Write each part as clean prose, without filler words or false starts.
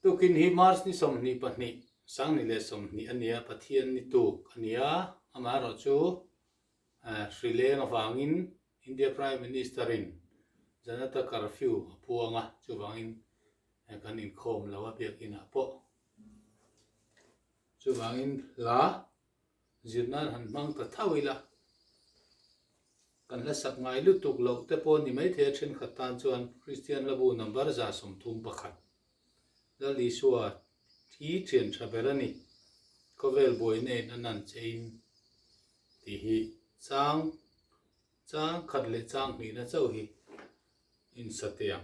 tukin hi mars ni som ni pahni sang ni le som ni ania pathian ni tu ania amaro chu Sri Lanka wangin India Prime Minister in janata curfew puanga chu wangin kan in khom lawa biak in apo chu wangin la zirnan han mang ta thawila kan la sak ngai lu tuk lo te pon ni mai the thin khatan chuan Christian labu number za som thum pakhat Lal Isua thi chen thaberani kovel boy ne nanan chein ti hi chang khat le chang ni na chau hi in satyam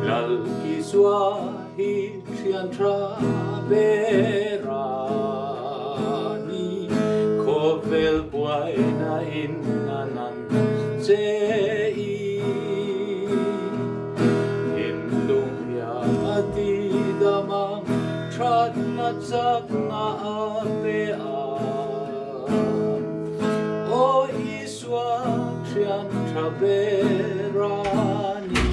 Lal Isua hi țhian tra berani kovel boy na in nanan chei in lung ya ati damang chat na chak na ave o Isua țhian tra berani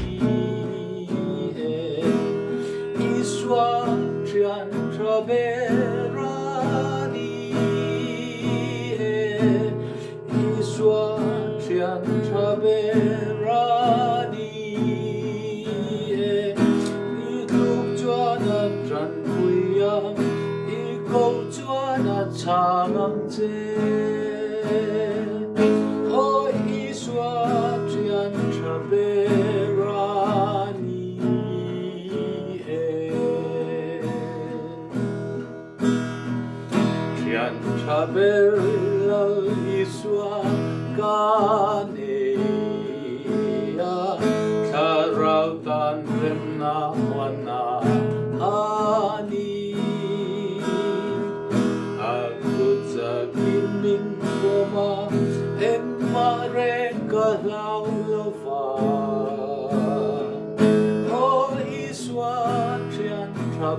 Isua țhian tra berani Isua țhian tra berani I tuk chuana tran puyang I kou chuana changang che o Isua țhian tra berani țhian tra ber Lal Isua kanea tharau tan rem na wana ani aku zakin min koma emma reka lau lofa o Isua țhian tra